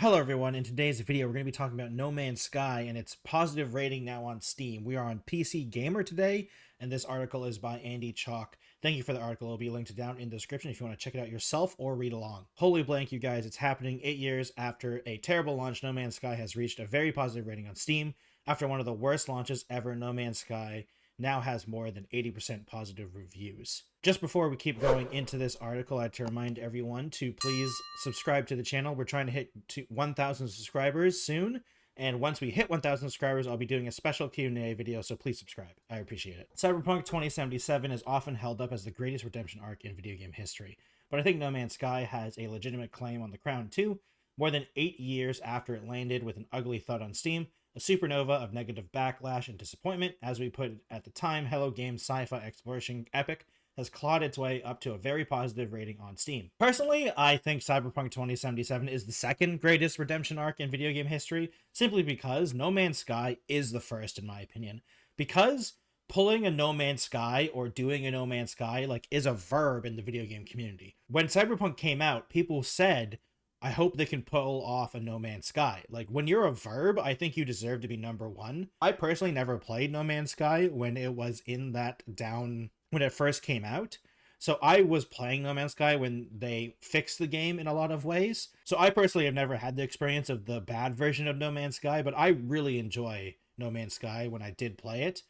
Hello everyone, in today's video we're going to be talking about No Man's Sky and its positive rating now on Steam. We are on PC Gamer today, and this article is by Andy Chalk. Thank you for the article. It'll be linked down in the description if you want to check it out yourself or read along. Holy blank, you guys, it's happening 8 years after a terrible launch. No Man's Sky has reached a very positive rating on Steam. After one of the worst launches ever, No Man's Sky now has more than 80% positive reviews. Just before we keep going into this article, I'd like to remind everyone to please subscribe to the channel. We're trying to hit 1,000 subscribers soon, and once we hit 1,000 subscribers, I'll be doing a special Q&A video, so please subscribe. I appreciate it. Cyberpunk 2077 is often held up as the greatest redemption arc in video game history, but I think No Man's Sky has a legitimate claim on the crown too. More than 8 years after it landed with an ugly thud on Steam, a supernova of negative backlash and disappointment, as we put it at the time, hellogames sci-fi exploration epic, has clawed its way up to a very positive rating on Steam. Personally, I think Cyberpunk 2077 is the second greatest redemption arc in video game history, simply because No Man's Sky is the first, in my opinion. Because pulling a No Man's Sky or doing a No Man's Sky is a verb in the video game community. When Cyberpunk came out, people said, I hope they can pull off a No Man's Sky. When you're a verb, I think you deserve to be number one. I personally never played No Man's Sky when it was in that down, when it first came out. So I was playing No Man's Sky when they fixed the game in a lot of ways. So I personally have never had the experience of the bad version of No Man's Sky, but I really enjoy No Man's Sky when I did play it.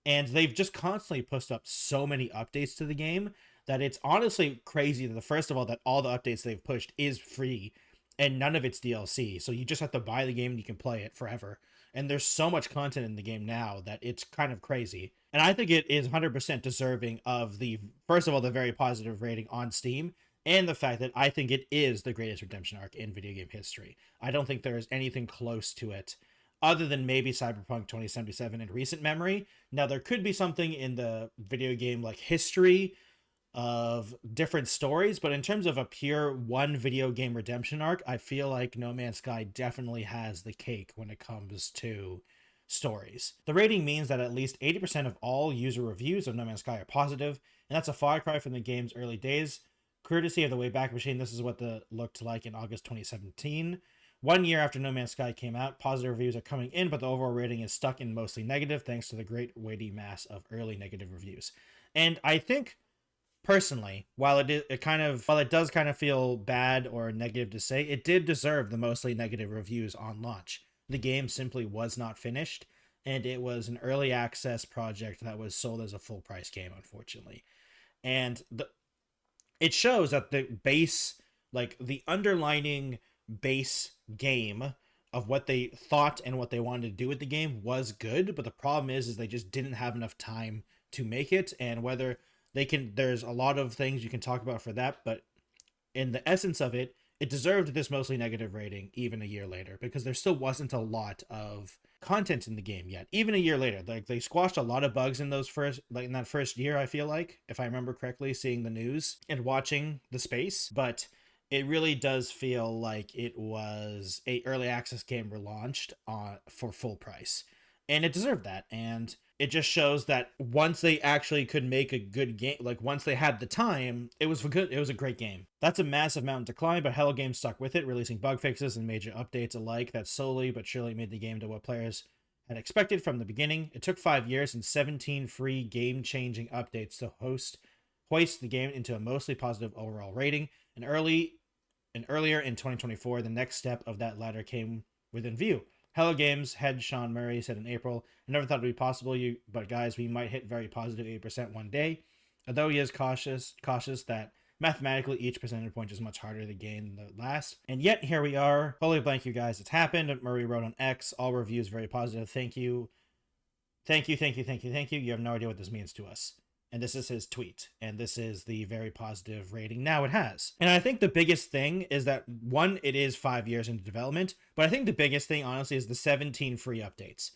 And they've just constantly pushed up so many updates to the game that it's honestly crazy that first of all, that all the updates they've pushed is free and none of it's DLC. So you just have to buy the game and you can play it forever. And there's so much content in the game now that it's kind of crazy. And I think it is 100% deserving of first of all, the very positive rating on Steam, and the fact that I think it is the greatest redemption arc in video game history. I don't think there is anything close to it other than maybe Cyberpunk 2077 in recent memory. Now, there could be something in the video game history of different stories, but in terms of a pure one video game redemption arc, I feel like No Man's Sky definitely has the cake when it comes to stories. The rating means that at least 80% of all user reviews of No Man's Sky are positive, and that's a far cry from the game's early days. Courtesy of the Wayback Machine, this is what the looked like in August 2017. 1 year after No Man's Sky came out, positive reviews are coming in, but the overall rating is stuck in mostly negative thanks to the great weighty mass of early negative reviews. And I think personally, while it does kind of feel bad or negative to say, it did deserve the mostly negative reviews on launch. The game simply was not finished, and it was an early access project that was sold as a full price game, unfortunately. And it shows that the base, the underlining base game of what they thought and what they wanted to do with the game was good, but the problem is they just didn't have enough time to make it, and whether there's a lot of things you can talk about for that, but in the essence of it, it deserved this mostly negative rating even a year later, because there still wasn't a lot of content in the game yet. Even a year later, they squashed a lot of bugs in in that first year, I feel like, if I remember correctly, seeing the news and watching the space. But it really does feel like it was a early access game relaunched for full price, and it deserved that. And it just shows that once they actually could make a good game, once they had the time, it was a great game. That's a massive mountain to climb, but Hello Games stuck with it, releasing bug fixes and major updates alike that slowly but surely made the game to what players had expected from the beginning. It took 5 years and 17 free game-changing updates to hoist the game into a mostly positive overall rating. And earlier in 2024, the next step of that ladder came within view. Hello Games head Sean Murray said in April, I never thought it would be possible, but guys, we might hit very positive 8% one day. Although he is cautious that mathematically each percentage point is much harder to gain than the last. And yet here we are. Holy blank, you guys, it's happened. Murray wrote on X, all reviews very positive. Thank you. Thank you. You have no idea what this means to us. And this is his tweet. And this is the very positive rating now it has. And I think the biggest thing is that, one, it is 5 years into development. But I think the biggest thing, honestly, is the 17 free updates.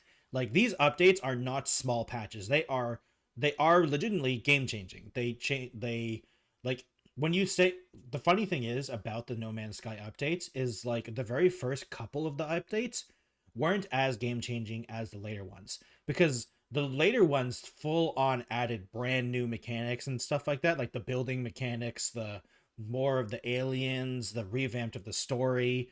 These updates are not small patches. They are legitimately game-changing. When you say, the funny thing is about the No Man's Sky updates is, the very first couple of the updates weren't as game-changing as the later ones. Because the later ones full on added brand new mechanics and stuff like that, like the building mechanics, the more of the aliens, the revamped of the story.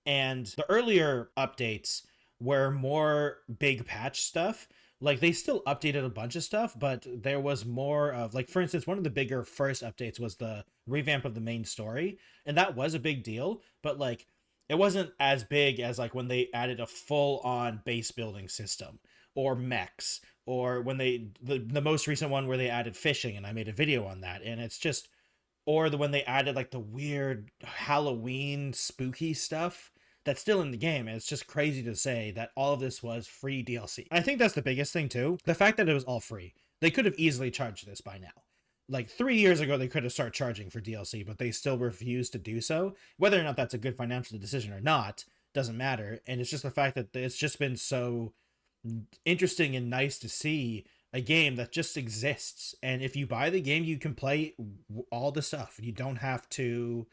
And the earlier updates were more big patch stuff. Like they still updated a bunch of stuff, but there was more of, like, for instance, one of the bigger first updates was the revamp of the main story, and that was a big deal, but like it wasn't as big as like when they added a full on base building system or mechs, or when the most recent one where they added fishing, and I made a video on that, and it's just, or the when they added like the weird Halloween spooky stuff that's still in the game. And it's just crazy to say that all of this was free DLC. I think that's the biggest thing too. The fact that it was all free. They could have easily charged this by now. Like 3 years ago, they could have started charging for DLC, but they still refused to do so. Whether or not that's a good financial decision or not doesn't matter. And it's just the fact that it's just been so interesting and nice to see a game that just exists, and if you buy the game you can play all the stuff. You don't have to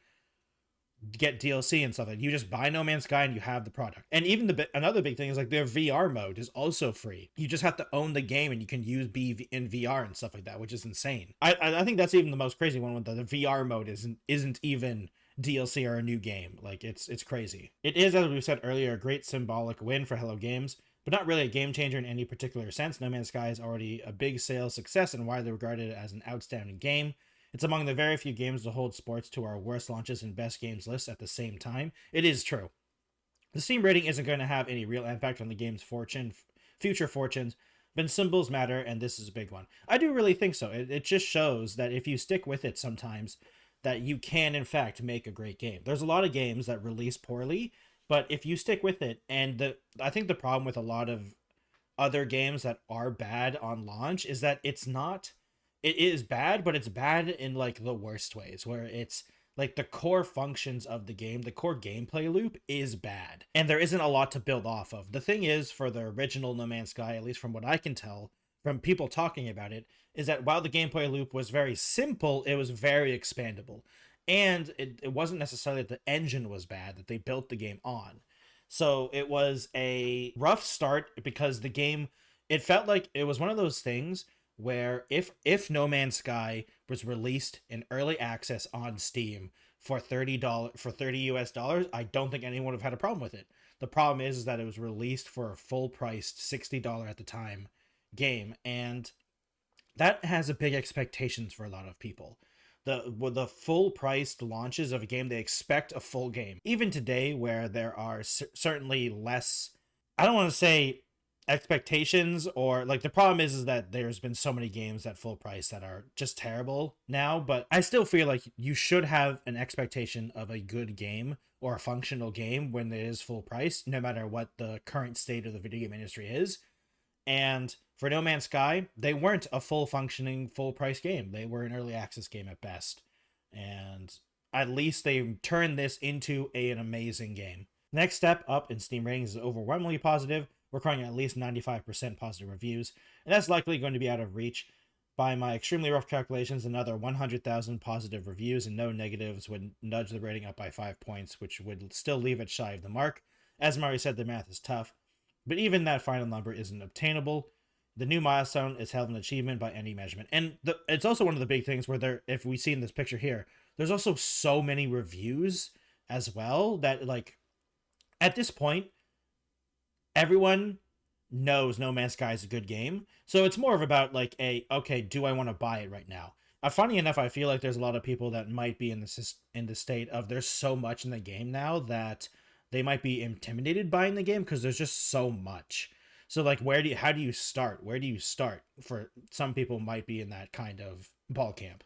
get DLC and stuff. Like, you just buy No Man's Sky and you have the product. And even another big thing is like their VR mode is also free. You just have to own the game and you can use be in VR and stuff like that, which is insane. I think that's even the most crazy one, when the VR mode isn't even DLC or a new game. Like it's crazy. It is, as we said earlier, a great symbolic win for hellogames, but not really a game changer in any particular sense. No Man's Sky is already a big sales success and widely regarded as an outstanding game. It's among the very few games to hold sports to our worst launches and best games lists at the same time. It is true. The Steam rating isn't going to have any real impact on the game's future fortunes, but symbols matter, and this is a big one. I do really think so. It just shows that if you stick with it sometimes, that you can, in fact, make a great game. There's a lot of games that release poorly, but if you stick with it, and I think the problem with a lot of other games that are bad on launch is that it is bad, but it's bad in like the worst ways, where it's like the core functions of the game, the core gameplay loop is bad, and there isn't a lot to build off of. The thing is, for the original No Man's Sky, at least from what I can tell from people talking about it, is that while the gameplay loop was very simple, it was very expandable. And it wasn't necessarily that the engine was bad that they built the game on. So it was a rough start because the game, it felt like it was one of those things where if No Man's Sky was released in early access on Steam for $30 US dollars, I don't think anyone would have had a problem with it. The problem is that it was released for a full priced $60 at the time game, and that has a big expectations for a lot of people. The full priced launches of a game, they expect a full game. Even today, where there are certainly less, I don't want to say expectations, or like the problem is that there's been so many games at full price that are just terrible now, but I still feel like you should have an expectation of a good game or a functional game when it is full price, no matter what the current state of the video game industry is. And for No Man's Sky, they weren't a full functioning, full price game. They were an early access game at best. And at least they turned this into an amazing game. Next step up in Steam ratings is overwhelmingly positive, recording at least 95% positive reviews. And that's likely going to be out of reach. By my extremely rough calculations, another 100,000 positive reviews and no negatives would nudge the rating up by 5 points, which would still leave it shy of the mark. As Mari said, the math is tough, but even that final number isn't obtainable. The new milestone is held an achievement by any measurement. And it's also one of the big things where if we see in this picture here, there's also so many reviews as well that, like, at this point, everyone knows No Man's Sky is a good game. So it's more of about like okay, do I want to buy it right now? Funny enough, I feel like there's a lot of people that might be in the state of there's so much in the game now that they might be intimidated buying the game because there's just so much. So like, how do you start? Where do you start? For some people might be in that kind of ball camp,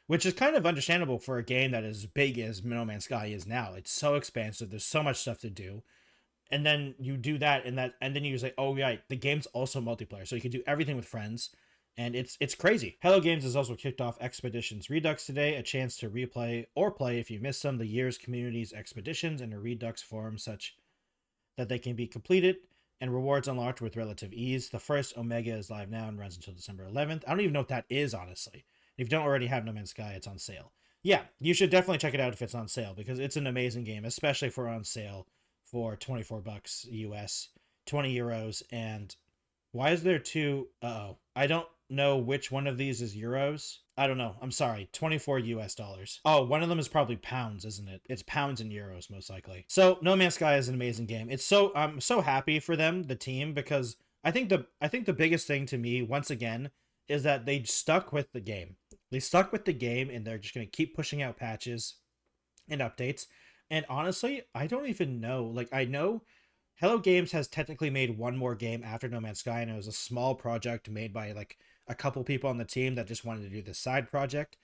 which is kind of understandable for a game that is big as No Man's Sky is now. It's so expansive. There's so much stuff to do. And then you do that, and then you say, oh yeah, the game's also multiplayer, so you can do everything with friends, and it's crazy. hellogames has also kicked off Expeditions Redux today, a chance to replay or play, if you missed some, the year's community's expeditions in a Redux forum such that they can be completed and rewards unlocked with relative ease. The first Omega is live now and runs until December 11th. I don't even know what that is, honestly. If you don't already have No Man's Sky, it's on sale. Yeah, you should definitely check it out if it's on sale, because it's an amazing game, especially if we're on sale for $24 US, 20 euros. And why is there two? I don't know which one of these is euros. I don't know. I'm sorry. 24 US dollars. Oh, one of them is probably pounds, isn't it? It's pounds and euros most likely. So No Man's Sky is an amazing game. I'm so happy for them, the team, because I think the biggest thing to me once again is that they stuck with the game. They stuck with the game and they're just going to keep pushing out patches and updates. And honestly, I don't even know. Like, I know Hello Games has technically made one more game after No Man's Sky, and it was a small project made by like a couple people on the team that just wanted to do this side project.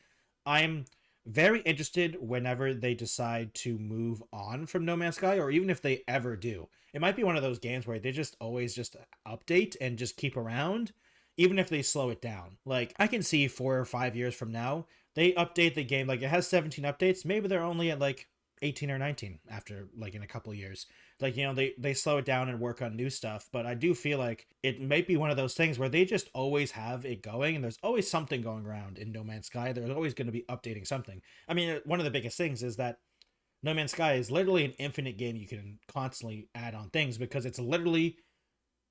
I'm very interested whenever they decide to move on from No Man's Sky, or even if they ever do. It might be one of those games where they just always just update and just keep around, even if they slow it down. Like, I can see 4 or 5 years from now, they update the game. Like, it has 17 updates. Maybe they're only at like 18 or 19 after like in a couple years. Like, you know, they slow it down and work on new stuff, but I do feel like it might be one of those things where they just always have it going, and there's always something going around in No Man's Sky. There's always going to be updating something. I mean, one of the biggest things is that No Man's Sky is literally an infinite game. You can constantly add on things because it's literally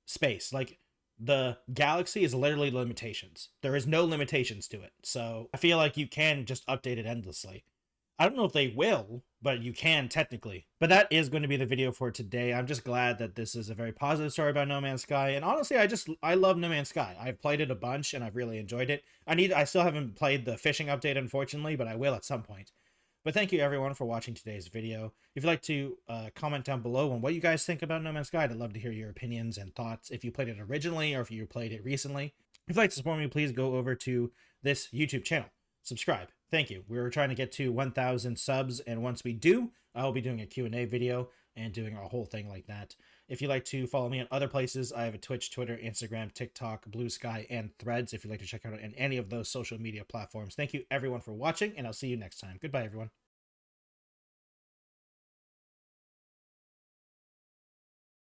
space. Like, the galaxy is literally limitations. There is no limitations to it. So I feel like you can just update it endlessly. I don't know if they will, but you can technically. But that is going to be the video for today. I'm just glad that this is a very positive story about No Man's Sky. And honestly, I love No Man's Sky. I've played it a bunch and I've really enjoyed it. I still haven't played the fishing update, unfortunately, but I will at some point. But thank you everyone for watching today's video. If you'd like to comment down below on what you guys think about No Man's Sky, I'd love to hear your opinions and thoughts if you played it originally or if you played it recently. If you'd like to support me, please go over to this YouTube channel. Subscribe. Thank you. We're trying to get to 1,000 subs, and once we do, I'll be doing a Q&A video and doing a whole thing like that. If you'd like to follow me on other places, I have a Twitch, Twitter, Instagram, TikTok, Blue Sky, and Threads if you'd like to check out on any of those social media platforms. Thank you everyone for watching, and I'll see you next time. Goodbye, everyone.